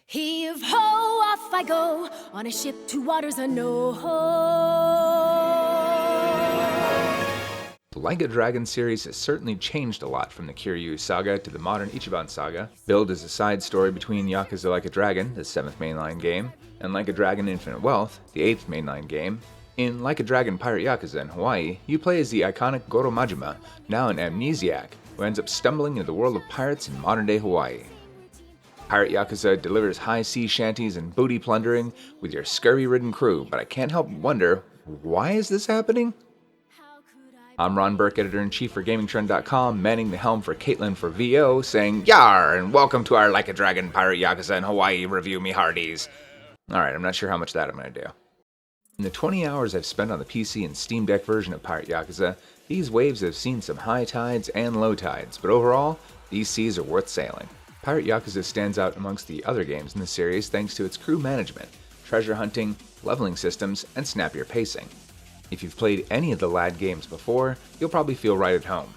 Heave ho, off I go on a ship to waters unknown. The Like a Dragon series has certainly changed a lot from the Kiryu saga to the modern Ichiban saga, billed as a side story between Yakuza Like a Dragon, the 7th mainline game, and Like a Dragon Infinite Wealth, the 8th mainline game. In Like a Dragon Pirate Yakuza in Hawaii, you play as the iconic Goro Majima, now an amnesiac, who ends up stumbling into the world of pirates in modern-day Hawaii. Pirate Yakuza delivers high sea shanties and booty plundering with your scurvy-ridden crew, but I can't help but wonder, why is this happening? I'm Ron Burke, editor-in-chief for Gamingtrend.com, manning the helm for Caitlin for VO, saying, "Yar, and welcome to our Like a Dragon Pirate Yakuza in Hawaii review, me hearties." Alright, I'm not sure how much of that I'm going to do. In the 20 hours I've spent on the PC and Steam Deck version of Pirate Yakuza, these waves have seen some high tides and low tides, but overall, these seas are worth sailing. Pirate Yakuza stands out amongst the other games in the series thanks to its crew management, treasure hunting, leveling systems, and snappier pacing. If you've played any of the LAD games before, you'll probably feel right at home.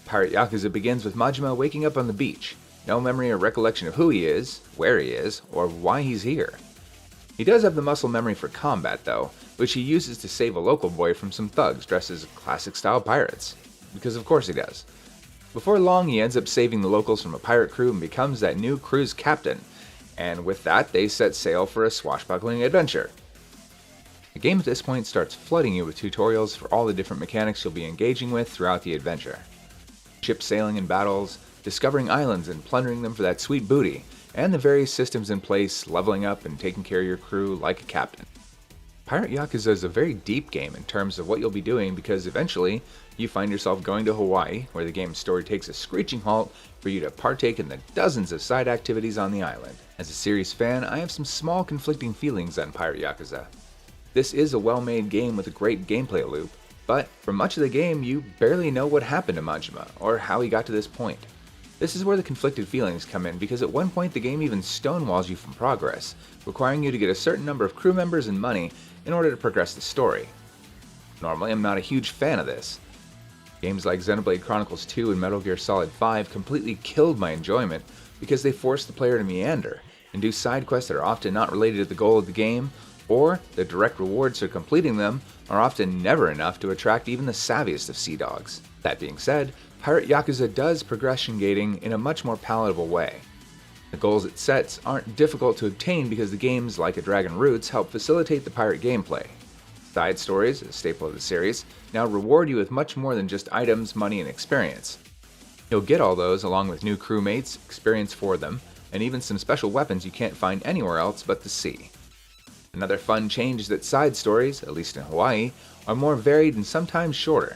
Pirate Yakuza begins with Majima waking up on the beach, no memory or recollection of who he is, where he is, or why he's here. He does have the muscle memory for combat though, which he uses to save a local boy from some thugs dressed as classic-style pirates. Because of course he does. Before long, he ends up saving the locals from a pirate crew and becomes that new crew's captain, and with that, they set sail for a swashbuckling adventure. The game at this point starts flooding you with tutorials for all the different mechanics you'll be engaging with throughout the adventure. Ship sailing and battles, discovering islands and plundering them for that sweet booty, and the various systems in place, leveling up and taking care of your crew like a captain. Pirate Yakuza is a very deep game in terms of what you'll be doing because eventually, you find yourself going to Hawaii, where the game's story takes a screeching halt for you to partake in the dozens of side activities on the island. As a series fan, I have some small conflicting feelings on Pirate Yakuza. This is a well-made game with a great gameplay loop, but for much of the game you barely know what happened to Majima, or how he got to this point. This is where the conflicted feelings come in because at one point the game even stonewalls you from progress, requiring you to get a certain number of crew members and money in order to progress the story. Normally I'm not a huge fan of this. Games like Xenoblade Chronicles 2 and Metal Gear Solid 5 completely killed my enjoyment because they force the player to meander and do side quests that are often not related to the goal of the game, or the direct rewards for completing them are often never enough to attract even the savviest of sea dogs. That being said, Pirate Yakuza does progression gating in a much more palatable way. The goals it sets aren't difficult to obtain because the game's Like a Dragon roots help facilitate the pirate gameplay. Side stories, a staple of the series, now reward you with much more than just items, money, and experience. You'll get all those along with new crewmates, experience for them, and even some special weapons you can't find anywhere else but the sea. Another fun change is that side stories, at least in Hawaii, are more varied and sometimes shorter.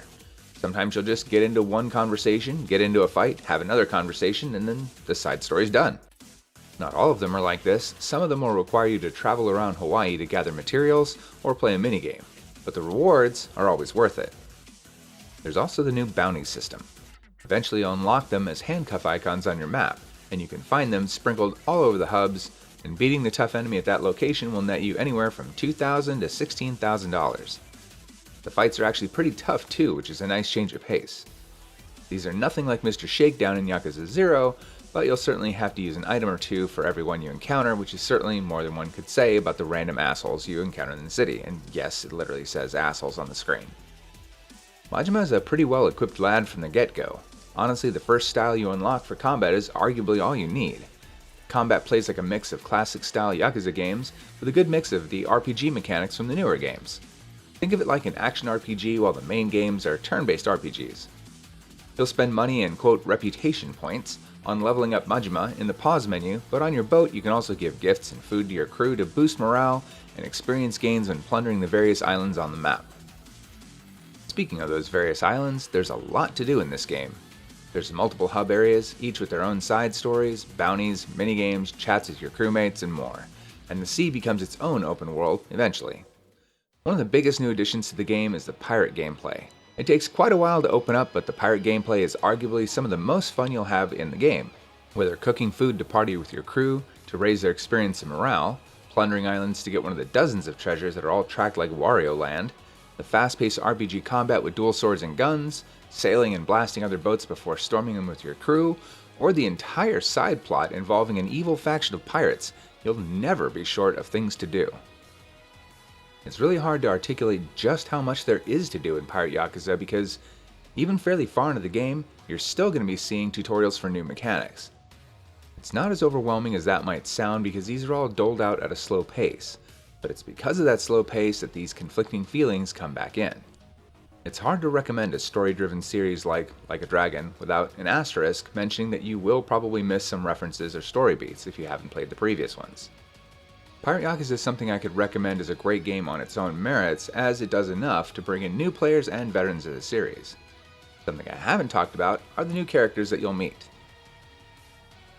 Sometimes you'll just get into one conversation, get into a fight, have another conversation, and then the side story's done. Not all of them are like this. Some of them will require you to travel around Hawaii to gather materials or play a minigame, but the rewards are always worth it. There's also the new bounty system. Eventually you'll unlock them as handcuff icons on your map, and you can find them sprinkled all over the hubs, and beating the tough enemy at that location will net you anywhere from $2,000 to $16,000. The fights are actually pretty tough too, which is a nice change of pace. These are nothing like Mr. Shakedown in Yakuza 0, but you'll certainly have to use an item or two for every one you encounter, which is certainly more than one could say about the random assholes you encounter in the city, and yes, it literally says assholes on the screen. Majima is a pretty well equipped lad from the get-go. Honestly, the first style you unlock for combat is arguably all you need. Combat plays like a mix of classic-style Yakuza games with a good mix of the RPG mechanics from the newer games. Think of it like an action RPG while the main games are turn-based RPGs. You'll spend money and quote reputation points on leveling up Majima in the pause menu, but on your boat you can also give gifts and food to your crew to boost morale and experience gains when plundering the various islands on the map. Speaking of those various islands, there's a lot to do in this game. There's multiple hub areas, each with their own side stories, bounties, minigames, chats with your crewmates, and more, and the sea becomes its own open world eventually. One of the biggest new additions to the game is the pirate gameplay. It takes quite a while to open up, but the pirate gameplay is arguably some of the most fun you'll have in the game. Whether cooking food to party with your crew, to raise their experience and morale, plundering islands to get one of the dozens of treasures that are all tracked like Wario Land, the fast-paced RPG combat with dual swords and guns, sailing and blasting other boats before storming them with your crew, or the entire side plot involving an evil faction of pirates you'll never be short of things to do. It's really hard to articulate just how much there is to do in Pirate Yakuza because even fairly far into the game, you're still going to be seeing tutorials for new mechanics. It's not as overwhelming as that might sound because these are all doled out at a slow pace, but it's because of that slow pace that these conflicting feelings come back in. It's hard to recommend a story-driven series like a Dragon without an asterisk mentioning that you will probably miss some references or story beats if you haven't played the previous ones. Pirate Yakuza is something I could recommend as a great game on its own merits, as it does enough to bring in new players and veterans of the series. Something I haven't talked about are the new characters that you'll meet.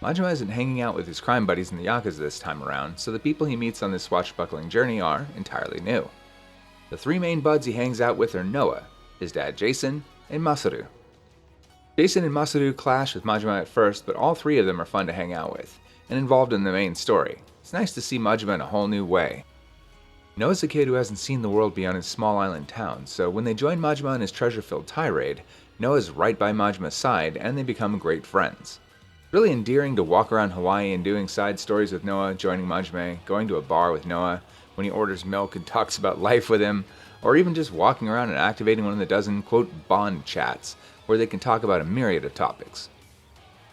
Majima isn't hanging out with his crime buddies in the Yakuza this time around, so the people he meets on this swashbuckling journey are entirely new. The three main buds he hangs out with are Noah, his dad Jason, and Masaru. Jason and Masaru clash with Majima at first, but all three of them are fun to hang out with, and involved in the main story. It's nice to see Majima in a whole new way. Noah's a kid who hasn't seen the world beyond his small island town, so when they join Majima on his treasure-filled tirade, Noah's right by Majima's side, and they become great friends. Really endearing to walk around Hawaii and doing side stories with Noah, joining Majima, going to a bar with Noah when he orders milk and talks about life with him, or even just walking around and activating one of the dozen, quote, bond chats, where they can talk about a myriad of topics.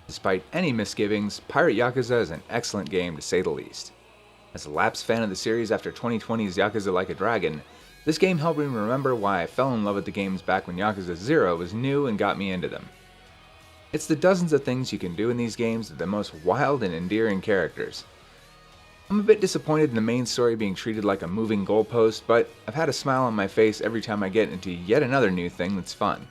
Despite any misgivings, Pirate Yakuza is an excellent game to say the least. As a lapsed fan of the series after 2020's Yakuza Like a Dragon, this game helped me remember why I fell in love with the games back when Yakuza 0 was new and got me into them. It's the dozens of things you can do in these games with the most wild and endearing characters. I'm a bit disappointed in the main story being treated like a moving goalpost, but I've had a smile on my face every time I get into yet another new thing that's fun.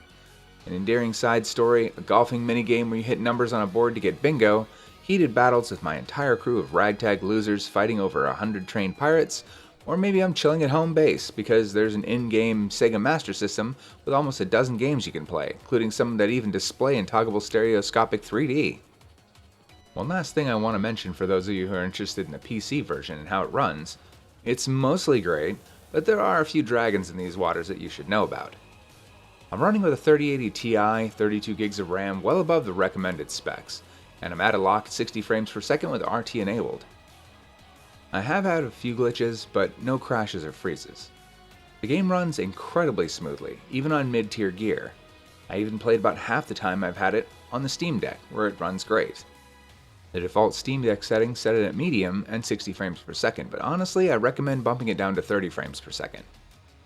An endearing side story, a golfing minigame where you hit numbers on a board to get bingo, heated battles with my entire crew of ragtag losers fighting over 100 trained pirates, or maybe I'm chilling at home base because there's an in-game Sega Master System with almost a dozen games you can play, including some that even display in toggable stereoscopic 3D. One last thing I want to mention for those of you who are interested in the PC version and how it runs, it's mostly great, but there are a few dragons in these waters that you should know about. I'm running with a 3080 Ti, 32 gigs of RAM, well above the recommended specs, and I'm at a locked 60 frames per second with RT enabled. I have had a few glitches, but no crashes or freezes. The game runs incredibly smoothly, even on mid-tier gear. I even played about half the time I've had it on the Steam Deck, where it runs great. The default Steam Deck settings set it at medium and 60 frames per second, but honestly I recommend bumping it down to 30 frames per second.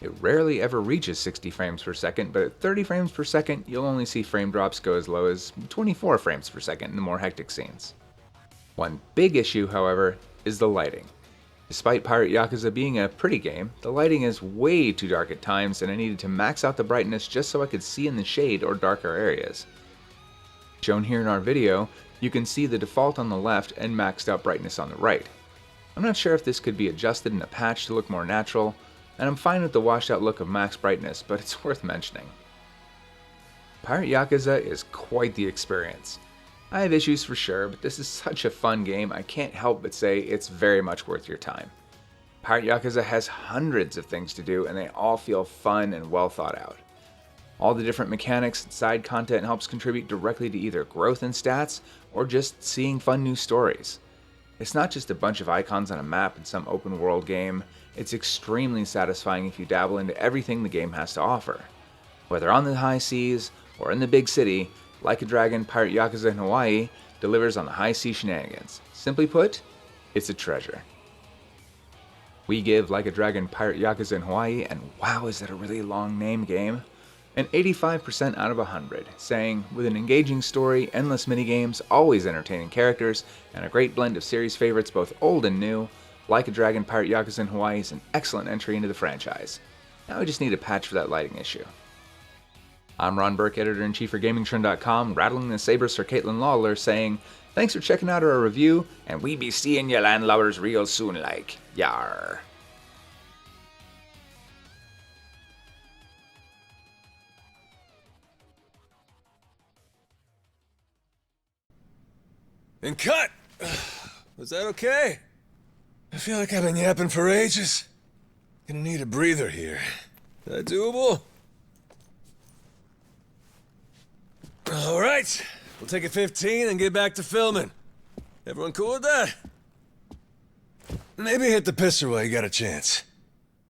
It rarely ever reaches 60 frames per second, but at 30 frames per second you'll only see frame drops go as low as 24 frames per second in the more hectic scenes. One big issue, however, is the lighting. Despite Pirate Yakuza being a pretty game, the lighting is way too dark at times and I needed to max out the brightness just so I could see in the shade or darker areas. Shown here in our video, you can see the default on the left and maxed out brightness on the right. I'm not sure if this could be adjusted in a patch to look more natural, and I'm fine with the washed out look of max brightness, but it's worth mentioning. Pirate Yakuza is quite the experience. I have issues for sure, but this is such a fun game I can't help but say it's very much worth your time. Pirate Yakuza has hundreds of things to do and they all feel fun and well thought out. All the different mechanics and side content helps contribute directly to either growth in stats or just seeing fun new stories. It's not just a bunch of icons on a map in some open world game, it's extremely satisfying if you dabble into everything the game has to offer. Whether on the high seas or in the big city, Like a Dragon, Pirate Yakuza in Hawaii delivers on the high sea shenanigans. Simply put, it's a treasure. We give Like a Dragon, Pirate Yakuza in Hawaii, and wow is that a really long name game, an 85% out of 100, saying, with an engaging story, endless minigames, always entertaining characters, and a great blend of series favorites both old and new, Like a Dragon, Pirate Yakuza in Hawaii is an excellent entry into the franchise. Now we just need a patch for that lighting issue. I'm Ron Burke, Editor-in-Chief for Gamingtrend.com, rattling the sabers for Caitlin Lawler, saying, thanks for checking out our review, and we be seeing ya landlubbers real soon like. Yar. And cut! Was that okay? I feel like I've been yapping for ages. Gonna need a breather here. Is that doable? Alright, we'll take a 15 and get back to filming. Everyone cool with that? Maybe hit the pisser while you got a chance.